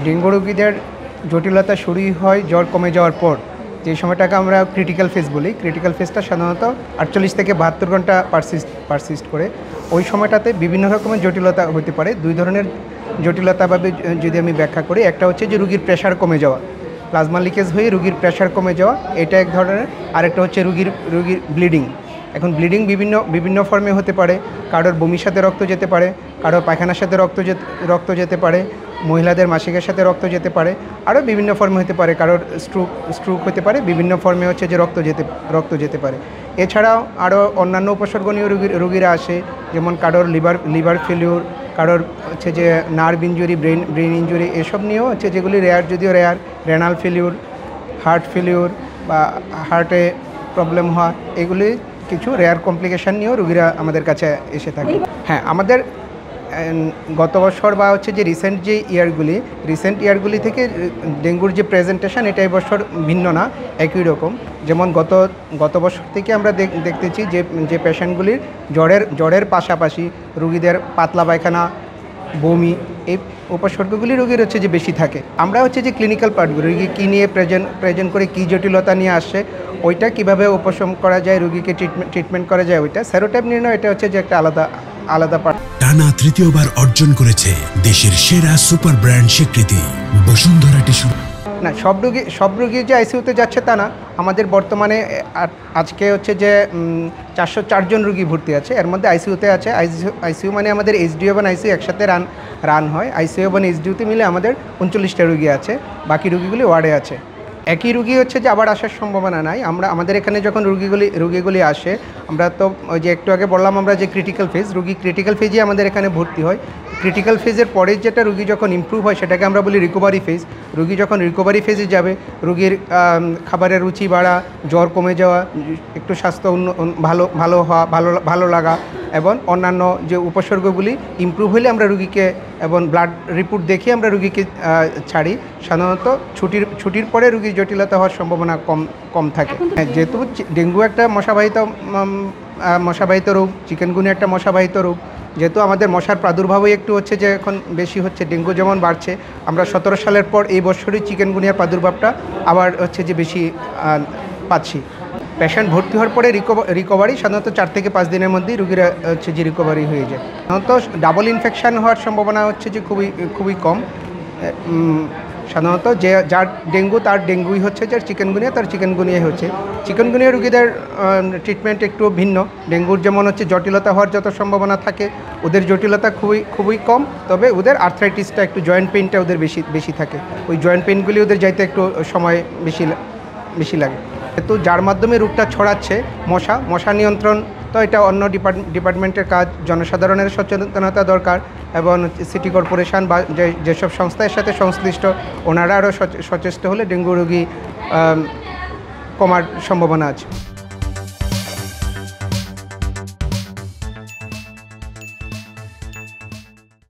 Dengue রোগীদের জটিলতা শুরুই হয় জ্বর কমে যাওয়ার পর, যে সময়টাকে আমরা ক্রিটিক্যাল ফেজ বলি। ক্রিটিক্যাল ফেজটা সাধারণত 48 থেকে 72 ঘন্টা পারসিস্ট করে। ওই সময়টাতে বিভিন্ন রকমের জটিলতা হতে পারে। দুই ধরনের জটিলতাভাবে যদি আমি ব্যাখ্যা করি, একটা হচ্ছে যে রুগীর প্রেশার কমে যাওয়া, প্লাজমা লিকেজ হয়ে রুগীর প্রেশার কমে যাওয়া, এটা এক ধরনের। আরেকটা হচ্ছে রুগীর ব্লিডিং। এখন ব্লিডিং বিভিন্ন ফর্মে হতে পারে। কারোর বমির সাথে রক্ত যেতে পারে, কারোর পায়খানার সাথে রক্ত যেতে পারে, মহিলাদের মাসিকের সাথে রক্ত যেতে পারে, আরও বিভিন্ন ফর্মে হতে পারে। কারোর স্ট্রোক হতে পারে, বিভিন্ন ফর্মে হচ্ছে যে রক্ত যেতে পারে। এছাড়াও আরও অন্যান্য উপসর্গনীয় রোগীরা আসে, যেমন কারোর লিভার ফেলিউর, কারোর হচ্ছে যে নার্ভ ইনজুরি, ব্রেন ইনজুরি, এসব নিয়েও হচ্ছে যেগুলি রেয়ার, যদিও rare, renal failure, heart failure বা হার্টে প্রবলেম হয়, এগুলি কিছু রেয়ার কমপ্লিকেশান নিয়েও রোগীরা আমাদের কাছে এসে থাকে। হ্যাঁ, আমাদের গত বছর বা হচ্ছে যে রিসেন্ট ইয়ারগুলি থেকে ডেঙ্গুর যে প্রেজেন্টেশন, এটা এবছর ভিন্ন না, একই রকম। যেমন গত বছর থেকে আমরা দেখতেছি যে পেশেন্টগুলির জ্বরের পাশাপাশি রোগীদের পাতলা পায়খানা, বমি, এই উপসর্গগুলি রোগীর হচ্ছে যে বেশি থাকে। আমরা হচ্ছে যে ক্লিনিক্যাল পার্টগুলো, রোগী কী নিয়ে প্রেজেন্ট করে, কী জটিলতা নিয়ে আসছে, ওইটা কীভাবে উপশম করা যায়, রোগীকে ট্রিটমেন্ট করা যায়, ওইটা সেরোটাইপ নির্ণয়, এটা হচ্ছে যে একটা আলাদা পার্ট। টানা তৃতীয়বার অর্জন করেছে দেশের সেরা সুপার ব্র্যান্ড স্বীকৃতি বসুন্ধরা টিস্যু। না, সব রোগী যে আইসিইউতে যাচ্ছে তা না। আমাদের বর্তমানে আজকে হচ্ছে যে 404 জন রোগী ভর্তি আছে। এর মধ্যে আইসিইউতে আছে। আইসিইউ মানে আমাদের এইচডিইউ এবং আইসিইউ একসাথে রান হয়। আইসিইউ এবং এইচডিইউতে মিলে আমাদের 39টা রোগী আছে, বাকি রোগীগুলি ওয়ার্ডে আছে। একই রোগী হচ্ছে যে আবার আসার সম্ভাবনা নাই। আমাদের এখানে যখন রোগীগুলি আসে, আমরা তো ওই যে একটু আগে বললাম আমরা যে ক্রিটিক্যাল ফেজে আমাদের এখানে ভর্তি হয়। ক্রিটিক্যাল ফেজের পরে যেটা রোগী যখন ইমপ্রুভ হয়, সেটাকে আমরা বলি রিকভারি ফেজ। রোগী যখন রিকভারি ফেজে যাবে, রোগীর খাবারের রুচি বাড়া, জ্বর কমে যাওয়া, একটু স্বাস্থ্য ভালো হওয়া, ভালো লাগা এবং অন্যান্য যে উপসর্গগুলি ইমপ্রুভ হলে আমরা রোগীকে এবং ব্লাড রিপোর্ট দেখে আমরা রোগীকে ছাড়ি। সাধারণত ছুটির পরে রোগীর জটিলতা হওয়ার সম্ভাবনা কম থাকে। যেহেতু ডেঙ্গু একটা মশাবাহিত রোগ, চিকেনগুনিয়া একটা মশাবাহিত রোগ, যেহেতু আমাদের মশার প্রাদুর্ভাবই একটু হচ্ছে যে এখন বেশি হচ্ছে, ডেঙ্গু যেমন বাড়ছে, আমরা 17 সালের পর এই বছরই চিকেনগুনিয়ার প্রাদুর্ভাবটা আবার হচ্ছে যে বেশি পাচ্ছি। পেশেন্ট ভর্তি হওয়ার পরে রিকভারি সাধারণত 4 থেকে 5 দিনের মধ্যেই রোগীরা হচ্ছে যে রিকভারি হয়ে যায়। সাধারণত ডাবল ইনফেকশান হওয়ার সম্ভাবনা হচ্ছে যে খুবই কম। সাধারণত যার ডেঙ্গু তার ডেঙ্গুই হচ্ছে, যার চিকেনগুনিয়া তার চিকেনগুনিয়াই হচ্ছে। চিকেনগুনিয়া রোগীদের ট্রিটমেন্ট একটু ভিন্ন। ডেঙ্গুর যেমন হচ্ছে জটিলতা হওয়ার যত সম্ভাবনা থাকে, ওদের জটিলতা খুবই কম। তবে ওদের আর্থ্রাইটিসটা, একটু জয়েন্ট পেইনটা ওদের বেশি থাকে। ওই জয়েন্ট পেইনগুলি ওদের যাইতে একটু সময় বেশি লাগে। কিন্তু যার মাধ্যমে রোগটা ছড়াচ্ছে মশা নিয়ন্ত্রণ, তো এটা অন্য ডিপার্টমেন্টের কাজ। জনসাধারণের সচেতনতা দরকার এবং সিটি কর্পোরেশন বা যেসব সংস্থা এর সাথে সংশ্লিষ্ট, ওনারা আরও সচেষ্ট হলে ডেঙ্গু রোগী কমার সম্ভাবনা আছে।